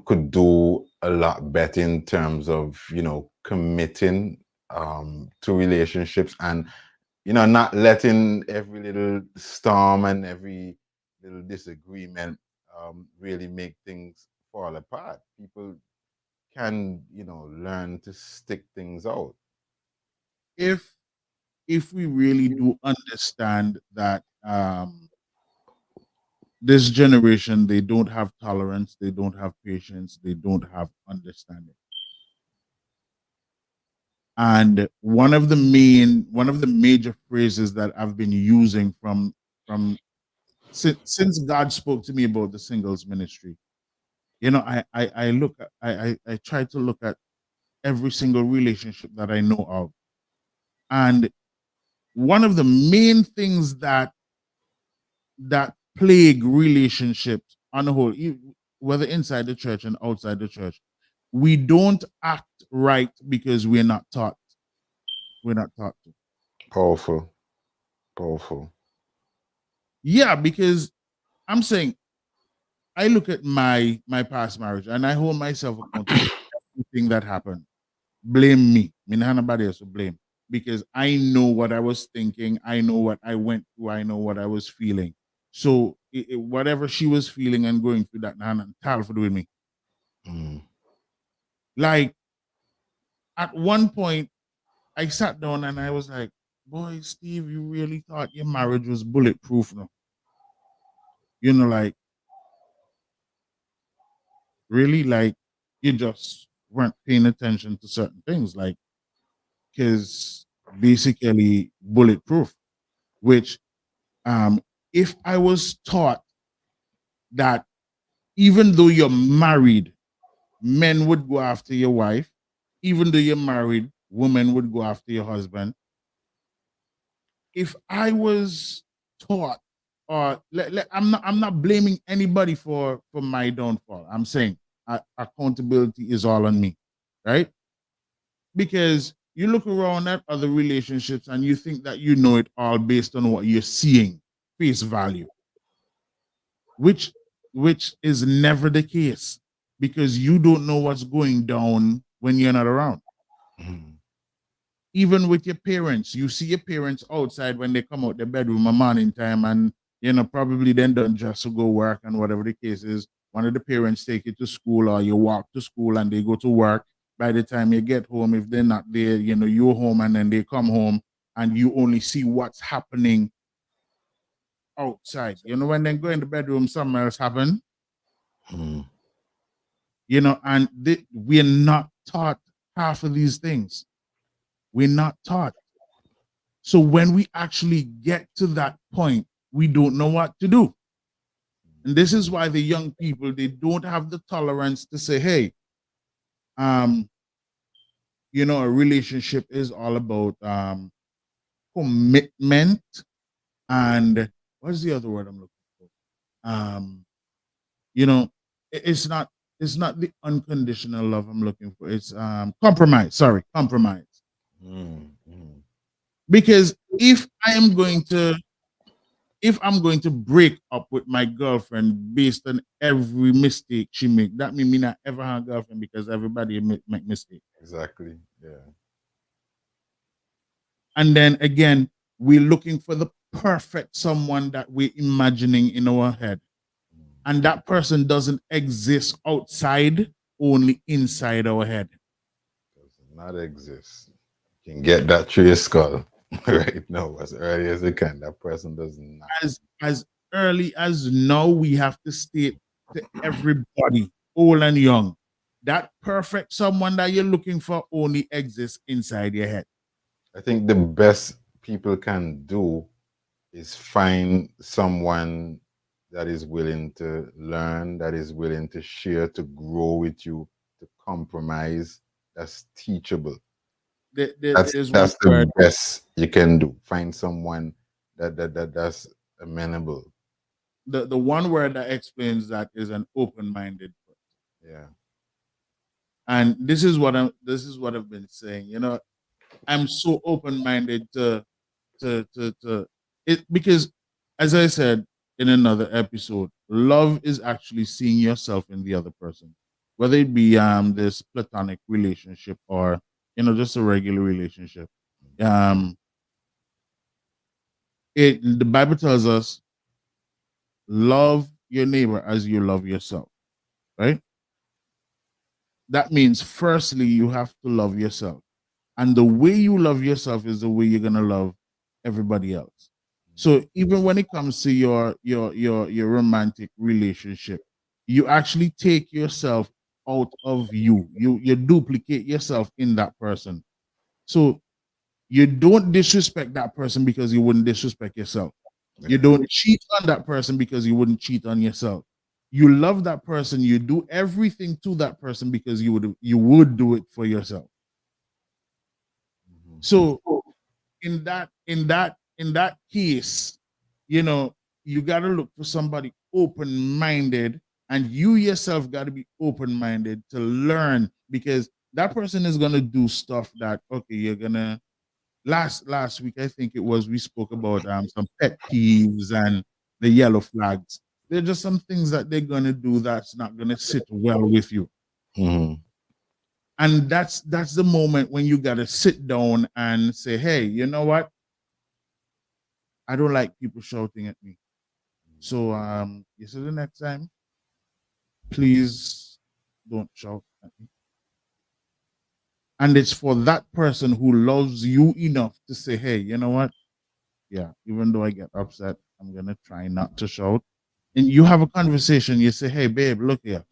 could do a lot better in terms of committing to relationships and not letting every little storm and every little disagreement really make things fall apart. People can learn to stick things out. if we really do understand that this generation, they don't have tolerance, they don't have patience, they don't have understanding. And one of the major phrases that I've been using from since God spoke to me about the singles ministry, I try to look at every single relationship that I know of. And one of the main things that plague relationships on the whole, whether inside the church and outside the church, we don't act right because we're not taught. We're not taught to. Powerful. Yeah, because I'm saying I look at my past marriage and I hold myself accountable for everything that happened. Blame me. Nobody else to blame because I know what I was thinking. I know what I went through. I know what I was feeling. So whatever she was feeling and going through that, Tal for doing me. Like at one point, I sat down and I was like, "Boy, Steve, you really thought your marriage was bulletproof, no? Like really, like you just weren't paying attention to certain things, like because basically bulletproof, which if I was taught that even though you're married, men would go after your wife, even though you're married, women would go after your husband. If I was taught, or I'm not blaming anybody for my downfall. I'm saying accountability is all on me, right? Because you look around at other relationships and you think that you know it all based on what you're seeing, face value, which is never the case because you don't know what's going down when you're not around. Even with your parents, you see your parents outside when they come out the bedroom a morning time and probably then done just to go work and whatever the case is. One of the parents take you to school or you walk to school and they go to work. By the time you get home, if they're not there, you're home and then they come home and you only see what's happening outside. When they go in the bedroom, something else happen. And we're not taught half of these things. We're not taught. So when we actually get to that point, we don't know what to do. And this is why the young people, they don't have the tolerance to say, hey, a relationship is all about commitment and what's the other word I'm looking for? It's not the unconditional love I'm looking for. It's compromise. Sorry, compromise. Because if I'm going to break up with my girlfriend based on every mistake she make, that means me not ever have a girlfriend because everybody make mistakes. Exactly. Yeah. And then again, we're looking for the perfect someone that we're imagining in our head. And that person doesn't exist outside, only inside our head. Does not exist. You can get that through your skull. Right. No, as early as they can. That person does not. As early as now, we have to state to everybody, old and young, that perfect someone that you're looking for only exists inside your head. I think the best people can do is find someone that is willing to learn, that is willing to share, to grow with you, to compromise, that's teachable. There's one That's the word, best you can do. Find someone that's amenable. the one word that explains that is an open-minded person. Yeah. And this is what I've been saying. You know, I'm so open-minded to it, because as I said in another episode, love is actually seeing yourself in the other person, whether it be this platonic relationship or just a regular relationship. um the Bible tells us, love your neighbor as you love yourself, right? That means firstly you have to love yourself, and the way you love yourself is the way you're going to love everybody else. So even when it comes to your romantic relationship, you actually take yourself out of you duplicate yourself in that person. So you don't disrespect that person because you wouldn't disrespect yourself. You Yeah. don't cheat on that person because you wouldn't cheat on yourself. You love that person, you do everything to that person because you would do it for yourself. Mhm. So in that case, you know, you got to look for somebody open-minded, and you yourself got to be open-minded to learn, because that person is going to do stuff that, okay, you're going to last week, I think it was, we spoke about some pet peeves and the yellow flags. They're just some things that they're going to do that's not going to sit well with you. Mhm. And that's the moment when you got to sit down and say, hey, you know what, I don't like people shouting at me. So you see, the next time, please don't shout at me. And it's for that person who loves you enough to say, hey, you know what? Yeah, even though I get upset, I'm gonna try not to shout. And you have a conversation, you say, hey babe, look here.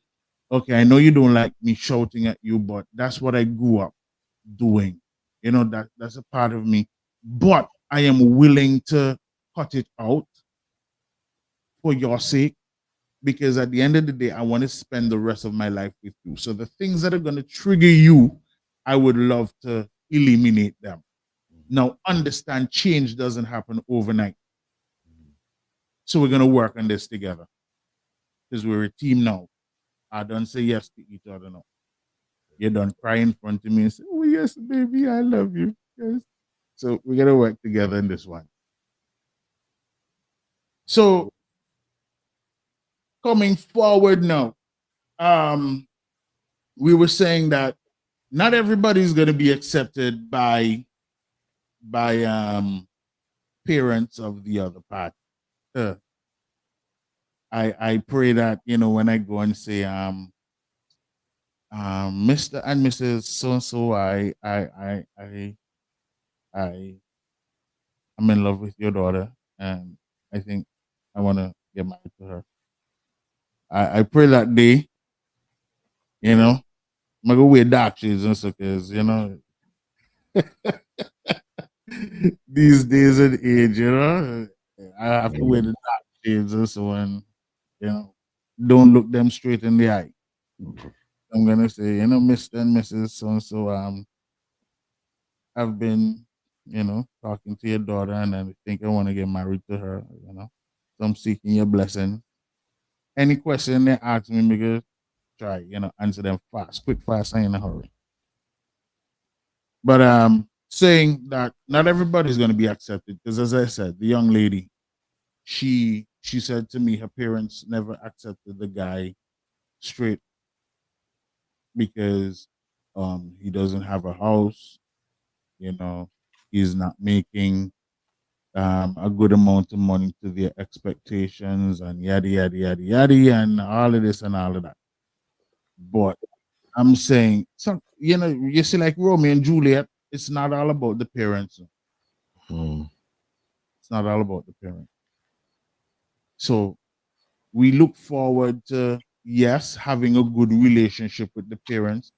Okay, I know you don't like me shouting at you, but that's what I grew up doing. That's a part of me. But I am willing to cut it out for your sake, because at the end of the day, I want to spend the rest of my life with you. So the things that are going to trigger you, I would love to eliminate them. Now, understand, change doesn't happen overnight. So we're going to work on this together, because we're a team now. I don't say yes to each other now. You don't cry in front of me and say, oh, yes, baby, I love you. Yes. So we're going to work together in this one. So coming forward now, we were saying that not everybody's going to be accepted by parents of the other party. Uh, I pray that, when I go and say Mr. and Mrs. So and so, I I'm in love with your daughter, and I think I want to get married to her. I pray that day, I'm gonna wear dark shades and so, because these days and age, I have to wear the dark shades and so on, don't look them straight in the eye. I'm gonna say, Mr. and Mrs. So and so, I've been, talking to your daughter, and I think I want to get married to her, So I'm seeking your blessing. Any question they ask me, because try, answer them fast, quick, fast, and in a hurry. But saying that not everybody's gonna be accepted, because as I said, the young lady, she said to me her parents never accepted the guy straight, because he doesn't have a house, you know, he's not making a good amount of money to their expectations, and yada yada yada yada, and all of this and all of that. But I'm saying, some, you see, like Romeo and Juliet, it's not all about the parents. Mm. It's not all about the parent. So we look forward to, yes, having a good relationship with the parents.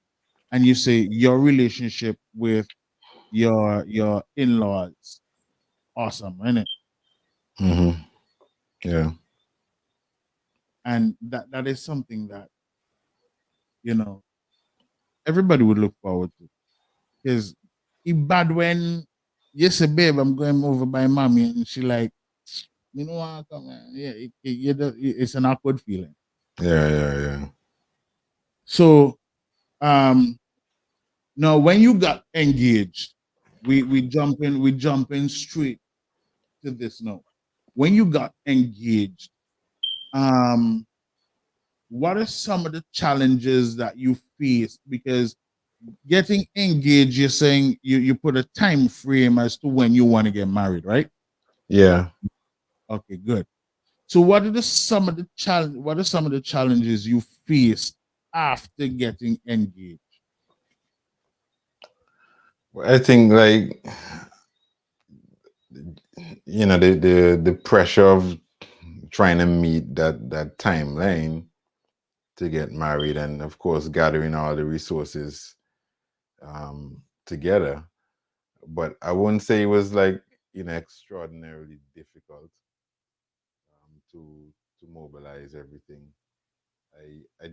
And you say your relationship with your in-laws, awesome, isn't it? Mm-hmm. Yeah. And that is something that, you know, everybody would look forward to. Because it's bad when you say, babe, I'm going over by mommy, and she like, you know what, come on. Yeah, it's an awkward feeling. Yeah. So now when you got engaged, we jumping straight to this now. When you got engaged, um, what are some of the challenges that you faced? Because getting engaged, you're saying you put a time frame as to when you want to get married, right? Yeah. Okay, good. So what are some of the challenges you faced after getting engaged? I think like the pressure of trying to meet that timeline to get married, and of course gathering all the resources together. But I wouldn't say it was like extraordinarily difficult to mobilize everything. I I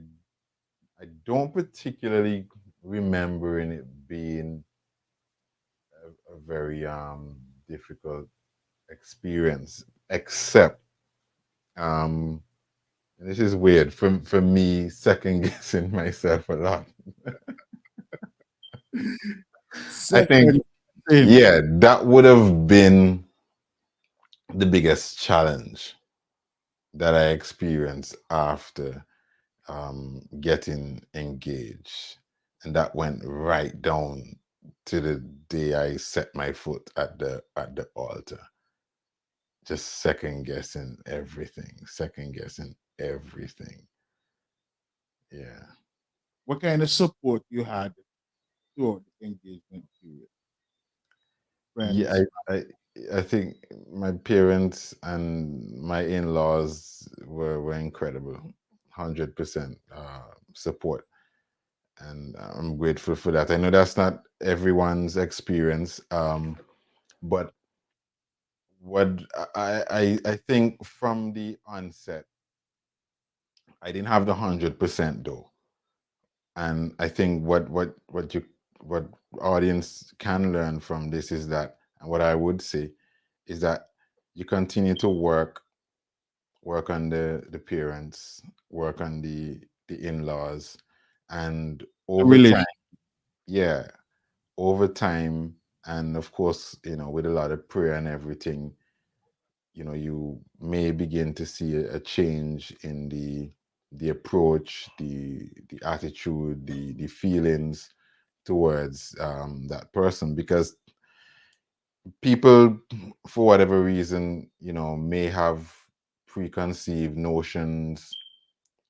I don't particularly remembering it being a very difficult experience, except um and this is weird for me second guessing myself a lot. I think Second thing. yeah, that would have been the biggest challenge that I experienced after getting engaged. And that went right down to the day I set my foot at the altar. Just second guessing everything. Yeah. What kind of support you had throughout the engagement period? Yeah, Friends. I think my parents and my in-laws were incredible. 100% support. And I'm grateful for that. I know that's not everyone's experience, but what I think from the onset, I didn't have the 100% though, and I think what audience can learn from this is that, and what I would say is that you continue to work on the parents, work on the in-laws, and over Really? time, yeah, over time, and of course, with a lot of prayer and everything, you may begin to see a change in the approach, the attitude, the feelings towards that person, because people, for whatever reason, may have preconceived notions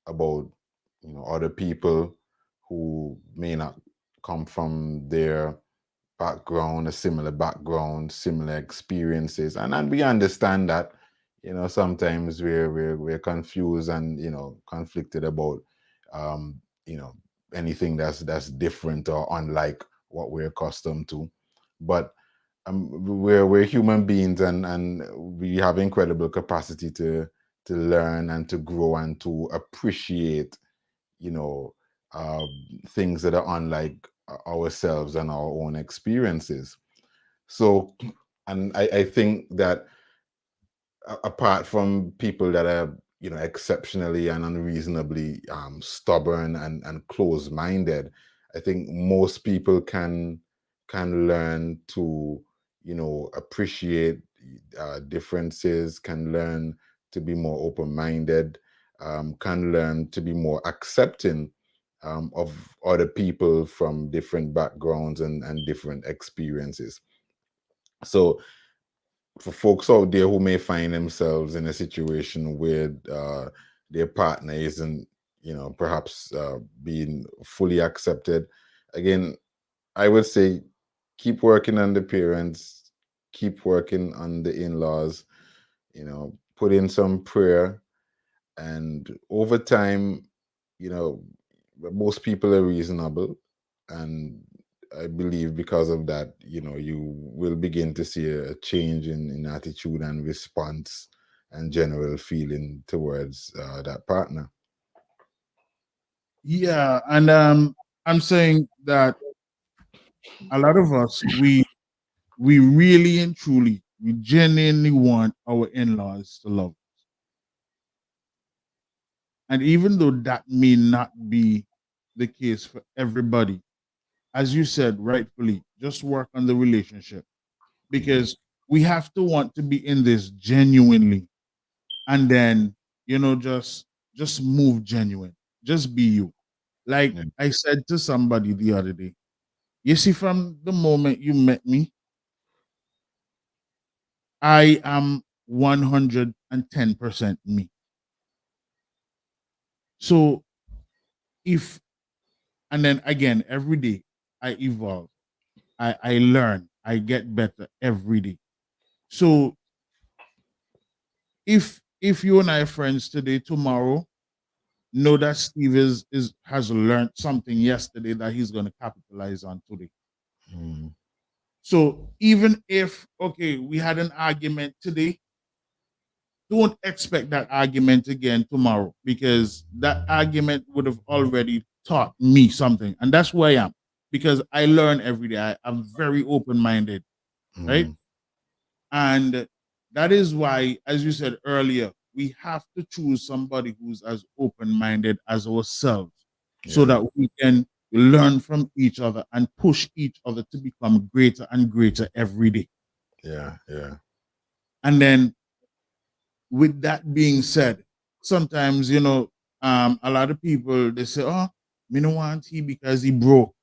about other people who may not come from their background, a similar background, similar experiences, and we understand that. Sometimes we're confused and conflicted about um, you know anything that's different or unlike what we're accustomed to, but we're human beings, and we have incredible capacity to learn and to grow and to appreciate you know uh, things that are unlike ourselves and our own experiences. So, and I think that apart from people that are exceptionally and unreasonably stubborn and close-minded, I think most people can learn to appreciate differences, can learn to be more open-minded, can learn to be more accepting of other people from different backgrounds and different experiences. So for folks out there who may find themselves in a situation where their partner isn't, perhaps being fully accepted, again, I would say keep working on the parents, keep working on the in-laws, put in some prayer, and over time, you know, most people are reasonable, and I believe because of that, you will begin to see a change in attitude and response and general feeling towards that partner. Yeah, and I'm saying that a lot of us we really and truly we genuinely want our in-laws to love us. And even though that may not be the case for everybody, as you said rightfully, just work on the relationship, because we have to want to be in this genuinely, and then just move genuine, just be you. Like Yeah. I said to somebody the other day, you see, from the moment you met me, I am 110% me. So if, and then again, every day I evolve, I learn, I get better every day. So if you and I are friends today, tomorrow, know that Steve is has learned something yesterday that he's going to capitalize on today. Mm. So even if, okay, we had an argument today, don't expect that argument again tomorrow, because that argument would have already taught me something. And that's where I am, because I learn every day. I'm very open minded, right? Mm. And that is why, as you said earlier, we have to choose somebody who's as open minded as ourselves, so Yeah. that we can learn from each other and push each other to become greater and greater every day. Yeah. Yeah. And then, with that being said, sometimes, a lot of people, they say, oh, me no want he because he broke.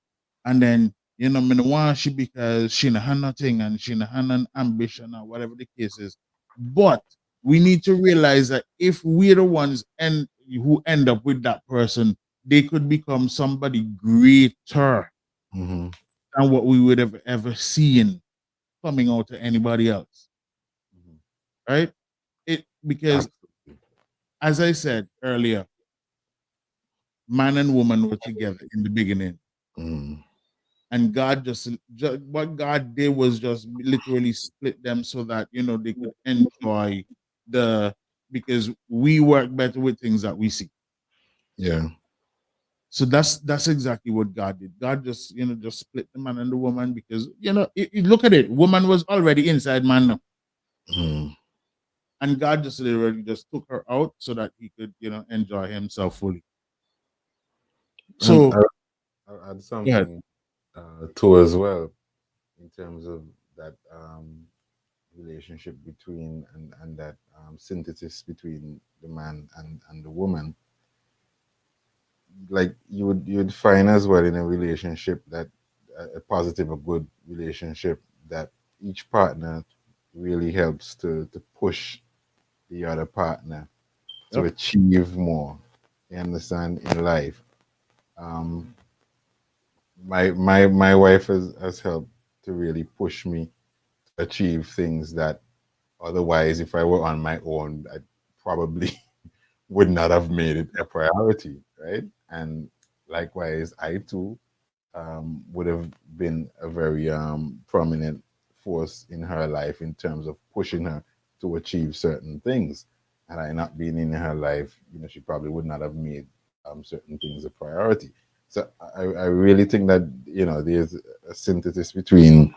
And then, me no want she because she no have nothing and she no have an ambition or whatever the case is. But we need to realize that if we're the ones who end up with that person, they could become somebody greater Hmm. than what we would have ever seen coming out to anybody else. Right? Because, Absolutely. as I said earlier, man and woman were together in the beginning, Mm. and God just what God did was just literally split them so that they could enjoy the because we work better with things that we see. Yeah. So that's exactly what God did. God just split the man and the woman, because look at it, woman was already inside man now, Mm. and God just literally just took her out so that he could enjoy himself fully. And So I'll add go ahead. something too as well, in terms of that relationship between and that synthesis between the man and the woman. Like you'd find as well in a relationship that a positive, a good relationship, that each partner really helps to push the other partner to Yep. achieve more. You understand, in life. Um, my wife has helped to really push me to achieve things that otherwise, if I were on my own, I probably would not have made it a priority, right? And likewise, I too would have been a very prominent force in her life in terms of pushing her to achieve certain things. Had I not been in her life, she probably would not have made certain things a priority. So I really think that there's a synthesis between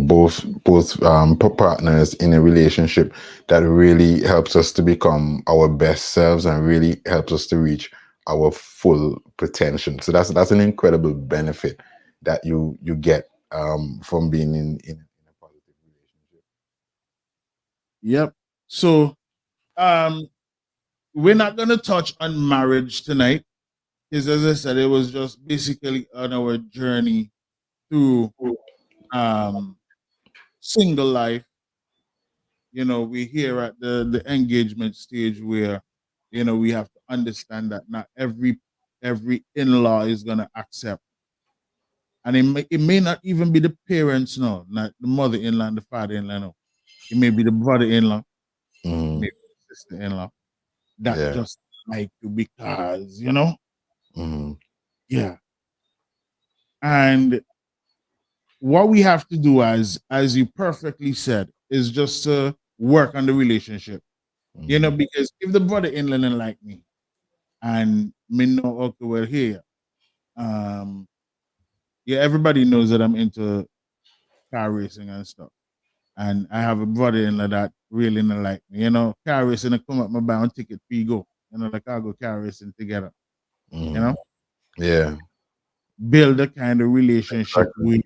both partners in a relationship that really helps us to become our best selves and really helps us to reach our full potential. So that's an incredible benefit that you get from being in a positive relationship. Yep. So um we're not going to touch on marriage tonight, because, as I said, it was just basically on our journey through um, single life. We're here at the engagement stage where we have to understand that not every in-law is going to accept and it may not even be the parents, no, not the mother-in-law and the father-in-law, no. It may be the brother-in-law, Mhm. maybe the sister-in-law that Yeah. just like you because Mhm. yeah. And what we have to do, as you perfectly said, is just to work on the relationship. Mhm. Because if the brother-in-law don't like me, and me know, okay, well, here, um, yeah, everybody knows that I'm into car racing and stuff. And I have a brother-in-law that really not like me. Car racing, I come up, my buy one ticket, we go. Like I go car racing together. You know, Mhm. Yeah. build a kind of relationship Exactly.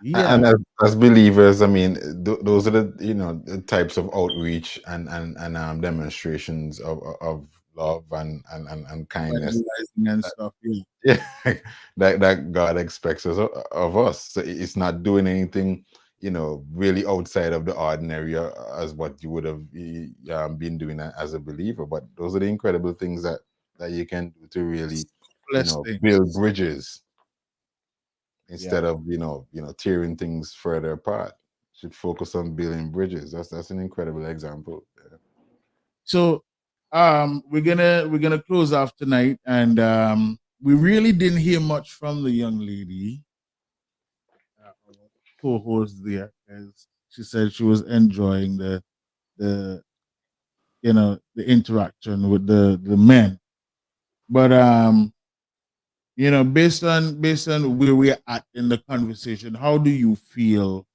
with, And yeah, as believers, I mean, those are the types of outreach and demonstrations of love and kindness. evangelizing and stuff. Yeah, Yeah, that God expects us of us. So it's not doing anything, really outside of the ordinary, as what you would have been doing as a believer. But those are the incredible things that you can do to really, blessed thing. build bridges Yeah. instead of tearing things further apart. Should focus on building bridges. That's an incredible example. Yeah. So we're gonna close off tonight, and we really didn't hear much from the young lady, our co-host there, as she said she was enjoying the the interaction with the men. But based on where we're at in the conversation, how do you feel,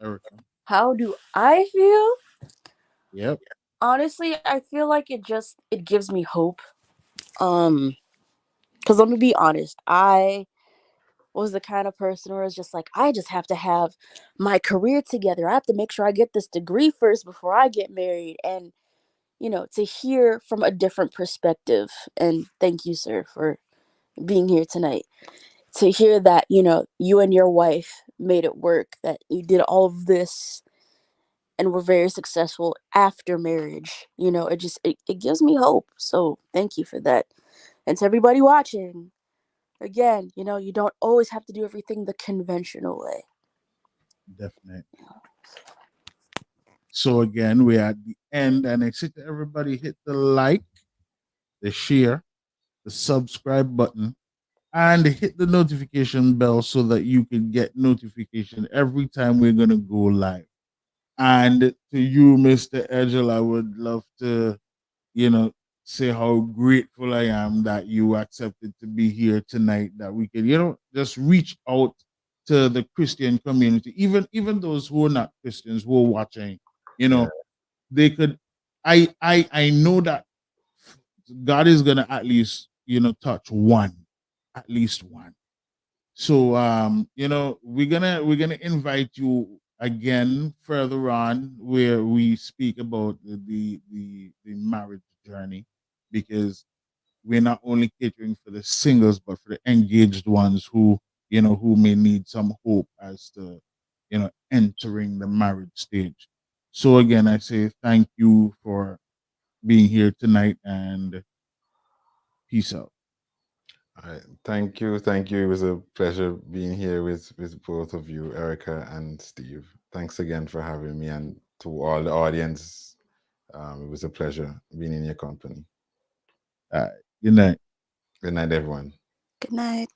Erica? How do I feel? Yep. Honestly, I feel like it gives me hope. Because let me be honest, I was the kind of person where it's just like, I just have to have my career together. I have to make sure I get this degree first before I get married. And, to hear from a different perspective, and thank you, sir, for being here tonight. To hear that, you and your wife made it work, that you did all of this and were very successful after marriage, it gives me hope. So thank you for that. And to everybody watching, again, you don't always have to do everything the conventional way. Definitely. So again, we're at the end, and I say to everybody, hit the like, the share, the subscribe button, and hit the notification bell so that you can get notification every time we're gonna go live. And to you, Mr. Edgel, I would love to, you know, say how grateful I am that you accepted to be here tonight, that we can, just reach out to the Christian community, even those who are not Christians who are watching, you Yeah. know, they could I know that God is gonna at least, touch one, at least one. So we're gonna invite you again further on where we speak about the marriage journey, because we're not only catering for the singles but for the engaged ones who may need some hope as to entering the marriage stage. So again, I say thank you for being here tonight, and peace out. All right. Thank you. Thank you. It was a pleasure being here with both of you, Erica and Steve. Thanks again for having me, and to all the audience. It was a pleasure being in your company. Good night. Good night, everyone. Good night.